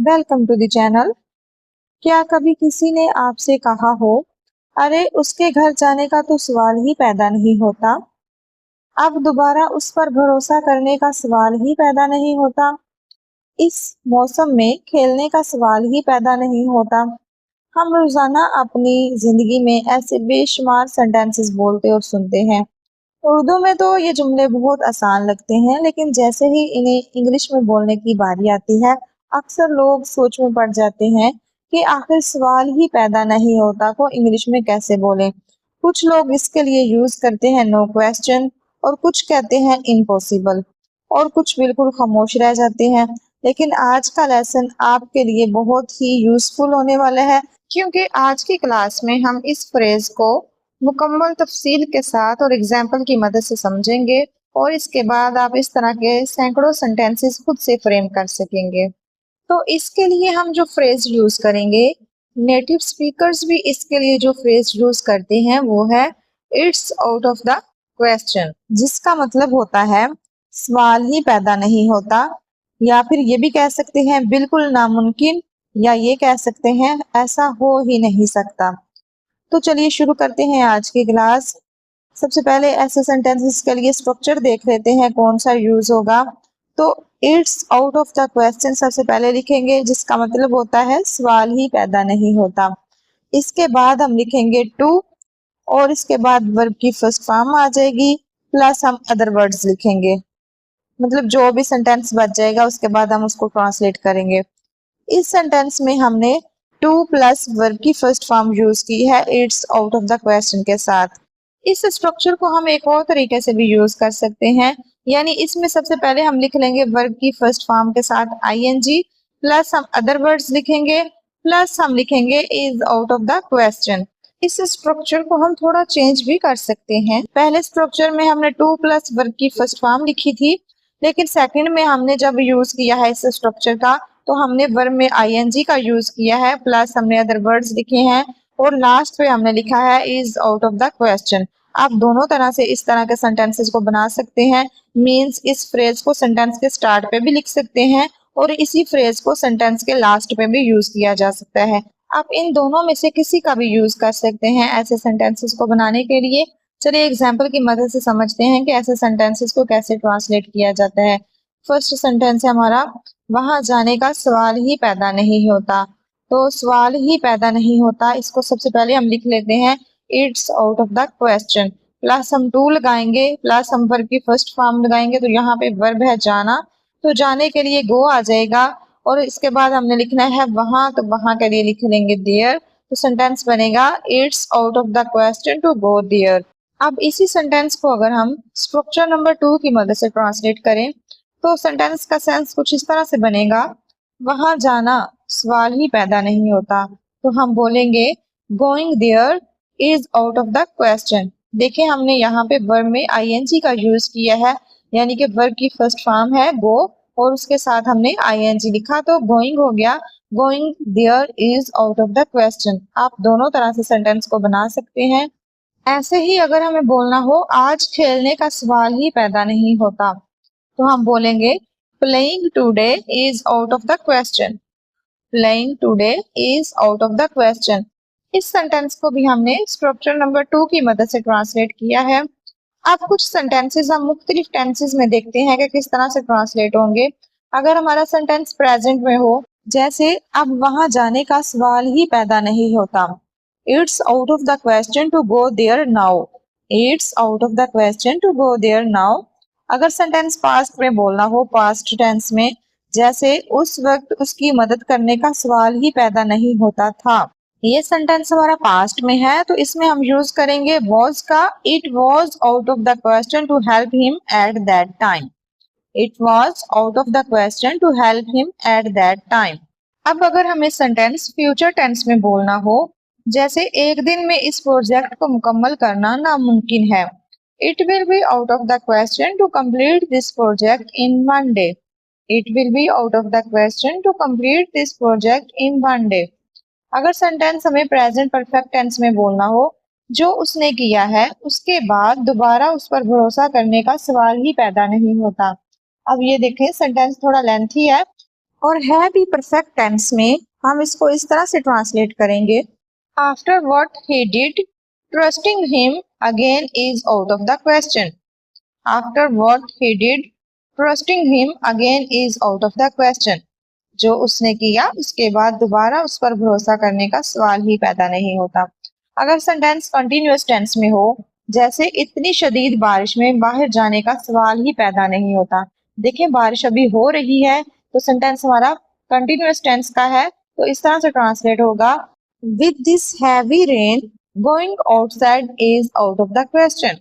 Welcome to the channel. क्या कभी किसी ने आपसे कहा हो, अरे उसके घर जाने का तो सवाल ही पैदा नहीं होता। अब दोबारा उस पर भरोसा करने का सवाल ही पैदा नहीं होता। इस मौसम में खेलने का सवाल ही पैदा नहीं होता। हम रोजाना अपनी जिंदगी में ऐसे बेशुमार सेंटेंसेस बोलते और सुनते हैं। उर्दू में तो ये जुमले बहुत आसान लगते हैं, लेकिन जैसे ही इन्हें इंग्लिश में बोलने की बारी आती है, अक्सर लोग सोच में पड़ जाते हैं कि आखिर सवाल ही पैदा नहीं होता को इंग्लिश में कैसे बोलें। कुछ लोग इसके लिए यूज करते हैं नो क्वेश्चन, और कुछ कहते हैं इम्पॉसिबल, और कुछ बिल्कुल खामोश रह जाते हैं। लेकिन आज का लेसन आपके लिए बहुत ही यूजफुल होने वाला है, क्योंकि आज की क्लास में हम इस फ्रेज को मुकम्मल तफसील के साथ और एग्जाम्पल की मदद से समझेंगे, और इसके बाद आप इस तरह के सैकड़ों सेंटेंसेस खुद से फ्रेम कर सकेंगे। तो इसके लिए हम जो फ्रेज यूज करेंगे, नेटिव स्पीकर्स भी इसके लिए जो फ्रेज यूज करते हैं वो है it's out of the question, जिसका मतलब होता है सवाल ही पैदा नहीं होता, या फिर ये भी कह सकते हैं बिल्कुल नामुमकिन, या ये कह सकते हैं ऐसा हो ही नहीं सकता। तो चलिए शुरू करते हैं आज की क्लास। सबसे पहले ऐसे सेंटेंसेस के लिए स्ट्रक्चर देख लेते हैं कौन सा यूज होगा। तो it's out of the question सबसे पहले लिखेंगे, जिसका मतलब होता है सवाल ही पैदा नहीं होता। इसके बाद हम लिखेंगे टू, और इसके बाद वर्ब की फर्स्ट फॉर्म आ जाएगी, प्लस हम अदर वर्ड्स लिखेंगे। मतलब जो भी सेंटेंस बच जाएगा उसके बाद हम उसको ट्रांसलेट करेंगे। इस सेंटेंस में हमने टू प्लस वर्ब की फर्स्ट फॉर्म यूज की है it's out of the question के साथ। इस स्ट्रक्चर को हम एक और तरीके से भी यूज कर सकते हैं, यानी इसमें सबसे पहले हम लिख लेंगे वर्ब की फर्स्ट फॉर्म के साथ आईएनजी, प्लस हम अदर वर्ड्स लिखेंगे, प्लस हम लिखेंगे is out of the question. इस स्ट्रक्चर को हम थोड़ा चेंज भी कर सकते हैं। पहले स्ट्रक्चर में हमने टू प्लस वर्ब की फर्स्ट फॉर्म लिखी थी, लेकिन सेकंड में हमने जब यूज किया है इस स्ट्रक्चर का, तो हमने वर्ब में आईएनजी का यूज किया है, प्लस हमने अदर वर्ड्स लिखे हैं, और लास्ट पे हमने लिखा है is out of the question. आप दोनों तरह से इस तरह के सेंटेंसेस को बना सकते हैं। मींस इस फ्रेज को सेंटेंस के स्टार्ट पे भी लिख सकते हैं, और इसी फ्रेज को सेंटेंस के लास्ट पे भी यूज किया जा सकता है। आप इन दोनों में से किसी का भी यूज कर सकते हैं ऐसे सेंटेंसेस को बनाने के लिए। चलिए एग्जाम्पल की मदद से समझते हैं कि ऐसे सेंटेंसेस को कैसे ट्रांसलेट किया जाता है। फर्स्ट सेंटेंस है हमारा, वहां जाने का सवाल ही पैदा नहीं होता। तो सवाल ही पैदा नहीं होता, इसको सबसे पहले हम लिख लेते हैं it's out of the question, plus हम टू लगाएंगे, प्लस हम वर्ब की फर्स्ट फॉर्म लगाएंगे, तो यहाँ पे वर्ब है जाना, तो जाने के लिए गो आ जाएगा, और इसके बाद हमने लिखना है वहां, तो वहां के लिए लिख लेंगे देयर। तो सेंटेंस बनेगा it's out of the question to go there. अब इसी सेंटेंस को अगर हम स्ट्रक्चर नंबर 2 की मदद से ट्रांसलेट करें, तो सेंटेंस का सेंस कुछ इस तरह से बनेगा, वहां जाना सवाल ही पैदा नहीं होता। तो हम बोलेंगे going there is out of the question. देखिए हमने यहाँ पे वर्ब में आईएनजी का यूज किया है, यानी कि वर्ब की फर्स्ट फॉर्म है गो, और उसके साथ हमने आईएनजी लिखा, तो गोइंग हो गया, going there is out of the question. आप दोनों तरह से सेंटेंस को बना सकते हैं। ऐसे ही अगर हमें बोलना हो आज खेलने का सवाल ही पैदा नहीं होता, तो हम बोलेंगे playing today is out of the question. Playing today is out of the question. इस सेंटेंस को भी हमने स्ट्रक्चर नंबर 2 की मदद से ट्रांसलेट किया है। अब कुछ सेंटेंसेस हम मुख्तलिफ टेंसेस में देखते हैं कि किस तरह से ट्रांसलेट होंगे। अगर हमारा सेंटेंस प्रेजेंट में हो, जैसे अब वहां जाने का सवाल ही पैदा नहीं होता, it's out of the question to go there now. It's out of the question to go there now. अगर सेंटेंस पास्ट में बोलना हो, पास्ट टेंस में, जैसे उस वक्त उसकी मदद करने का सवाल ही पैदा नहीं होता था। ये सेंटेंस हमारा पास्ट में है, तो इसमें हम यूज करेंगे was का। It was out of the question to help him at that time. It was out of the question to help him at that time. अब अगर हमें सेंटेंस फ्यूचर टेंस में बोलना हो, जैसे एक दिन में इस प्रोजेक्ट को मुकम्मल करना नामुमकिन है, it will be out of the question to complete this project in one day. It will be out of the question to complete this project in one day. अगर सेंटेंस हमें प्रेजेंट परफेक्ट टेंस में बोलना हो, जो उसने किया है उसके बाद दोबारा उस पर भरोसा करने का सवाल ही पैदा नहीं होता। अब ये देखें सेंटेंस थोड़ा लेंथी है, और है भी परफेक्ट टेंस में हम इसको इस तरह से ट्रांसलेट करेंगे, after what he did trusting him again is out of the question. After what he did trusting him again is out of the question. जो उसने किया उसके बाद दोबारा उस पर भरोसा करने का सवाल ही पैदा नहीं होता। अगर सेंटेंस कंटिन्यूअस टेंस में हो, जैसे इतनी शदीद बारिश में बाहर जाने का सवाल ही पैदा नहीं होता। देखिए बारिश अभी हो रही है तो सेंटेंस हमारा कंटिन्यूअस टेंस का है, तो इस तरह से ट्रांसलेट होगा, with this heavy rain going outside is out of the question.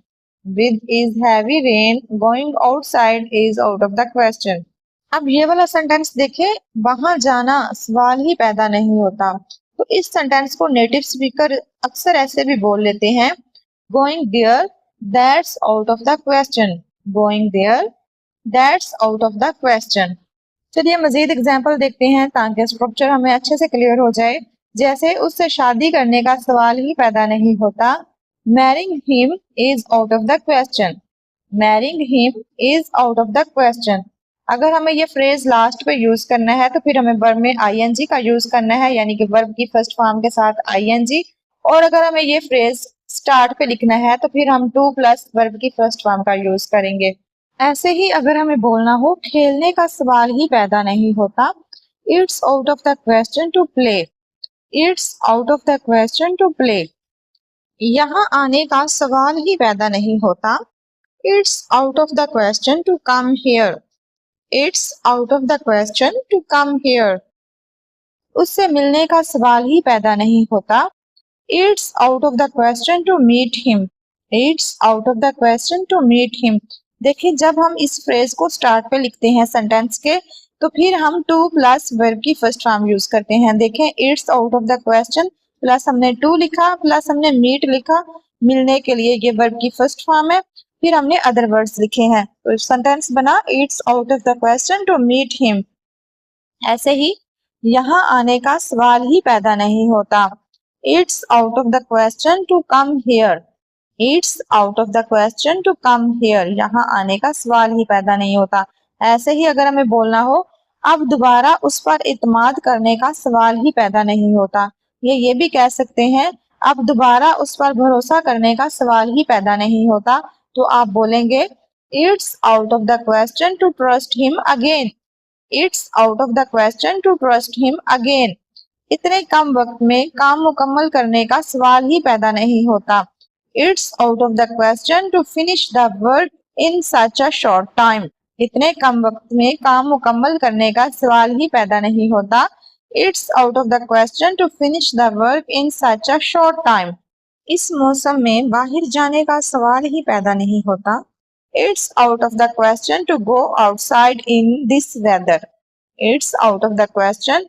With is heavy rain going outside is out of the question. अब ये वाला सेंटेंस देखें, वहां जाना सवाल ही पैदा नहीं होता। तो इस सेंटेंस को नेटिव स्पीकर अक्सर ऐसे भी बोल लेते हैं, going there that's out of the question. Going there that's out of the question. चलिए मजीद एग्जाम्पल देखते हैं ताकि स्ट्रक्चर हमें अच्छे से क्लियर हो जाए। जैसे उससे शादी करने का सवाल ही पैदा नहीं होता, marrying him is out of the question. Marrying him is out of the question. अगर हमें ये फ्रेज लास्ट पे यूज करना है तो फिर हमें वर्ब में आईएनजी का यूज करना है, यानी कि वर्ब की फर्स्ट फॉर्म के साथ आईएनजी। और अगर हमें ये फ्रेज स्टार्ट पे लिखना है तो फिर हम टू प्लस वर्ब की फर्स्ट फॉर्म का यूज करेंगे। ऐसे ही अगर हमें बोलना हो खेलने का सवाल ही पैदा नहीं होता, it's out of the question to play. It's out of the question to play. यहाँ आने का सवाल ही पैदा नहीं होता, it's out of the question to come here. It's out of the question to come here. उससे मिलने का सवाल ही पैदा नहीं होता, It's out of the question to meet him. It's out of the question to meet him. देखिए जब हम इस फ्रेज को स्टार्ट पे लिखते हैं सेंटेंस के, तो फिर हम टू प्लस वर्ब की फर्स्ट फॉर्म यूज करते हैं। देखें it's out of the question plus हमने टू लिखा प्लस हमने मीट लिखा, मिलने के लिए ये वर्ब की फर्स्ट फॉर्म है, फिर हमने अदर वर्ड्स लिखे हैं, तो सेंटेंस बना it's out of the question to meet him. ऐसे ही यहाँ आने का सवाल ही पैदा नहीं होता, it's out of the question to come here. It's out of the question to come here. यहाँ आने का सवाल ही पैदा नहीं होता। ऐसे ही अगर हमें बोलना हो अब दोबारा उस पर इत्माद करने का सवाल ही पैदा नहीं होता, ये भी कह सकते हैं अब दोबारा उस पर भरोसा करने का सवाल ही पैदा नहीं होता। तो आप बोलेंगे it's out of the question to trust him again. It's out of the question to trust him again. इतने कम वक्त में काम मुकम्मल करने का सवाल ही पैदा नहीं होता, it's out of the question to finish the work in such a short time. इतने कम वक्त में काम मुकम्मल करने का सवाल ही पैदा नहीं होता, it's out of the question to finish the work in such a short time. इस मौसम में बाहर जाने का सवाल ही पैदा नहीं होता, it's out of the question to go outside in this weather. It's out of the question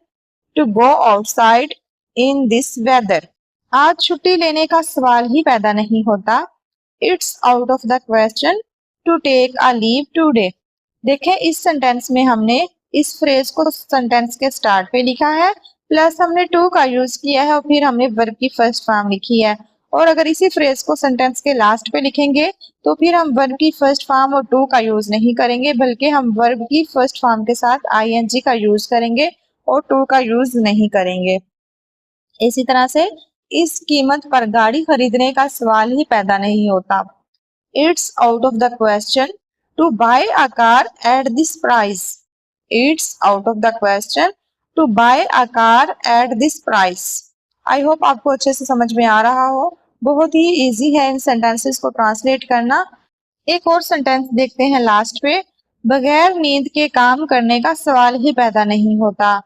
to go outside in this weather. आज छुट्टी लेने का सवाल ही पैदा नहीं होता, it's out of the question to take a leave today. देखें इस सेंटेंस में हमने इस फ्रेज को सेंटेंस के स्टार्ट पे लिखा है, प्लस हमने टू का यूज किया है और फिर हमने वर्ब की फर्स्ट फॉर्म लिखी है। और अगर इसी फ्रेज को सेंटेंस के लास्ट पे लिखेंगे तो फिर हम वर्ब की फर्स्ट फॉर्म और टू का यूज नहीं करेंगे, बल्कि हम वर्ब की फर्स्ट फॉर्म के साथ आईएनजी का यूज करेंगे और टू का यूज नहीं करेंगे। इसी तरह से इस कीमत पर गाड़ी खरीदने का सवाल ही पैदा नहीं होता, it's out of the question to buy a car at this price. It's out of the question to buy a car at this price. I hope आपको अच्छे से समझ में आ रहा हो। बहुत ही इजी है इन सेंटेंसेस को ट्रांसलेट करना। एक और सेंटेंस देखते हैं लास्ट पे, बगैर नींद के काम करने का सवाल ही पैदा नहीं होता।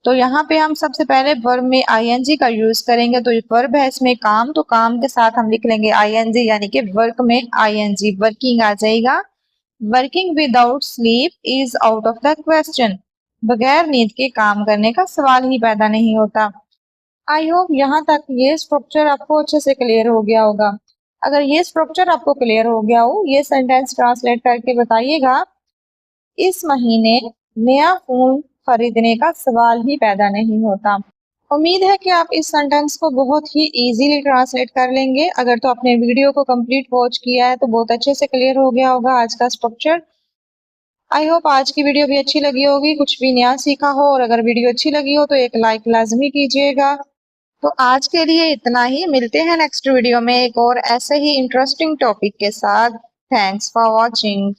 तो यहाँ पे हम सबसे पहले वर्ब में आईएनजी का यूज करेंगे, तो वर्ब है इसमें काम, तो काम के साथ हम लिख लेंगे आईएनजी, यानी कि वर्क में आईएनजी, वर्किंग आ जाएगा। Working without sleep is out of the question. बगैर नींद के काम करने का सवाल ही पैदा नहीं होता। आई होप यहाँ तक ये स्ट्रक्चर आपको अच्छे से क्लियर हो गया होगा। अगर ये स्ट्रक्चर आपको क्लियर हो गया हो, ये सेंटेंस ट्रांसलेट करके बताइएगा, इस महीने नया फोन खरीदने का सवाल ही पैदा नहीं होता। उम्मीद है कि आप इस सेंटेंस को बहुत ही इजीली ट्रांसलेट कर लेंगे। अगर तो आपने वीडियो को कंप्लीट वॉच किया है तो बहुत अच्छे से क्लियर हो गया होगा आज का स्ट्रक्चर। आई होप आज की वीडियो भी अच्छी लगी होगी, कुछ भी नया सीखा हो, और अगर वीडियो अच्छी लगी हो तो एक लाइक लाजमी कीजिएगा। तो आज के लिए इतना ही, मिलते हैं नेक्स्ट वीडियो में एक और ऐसे ही इंटरेस्टिंग टॉपिक के साथ। Thanks for watching.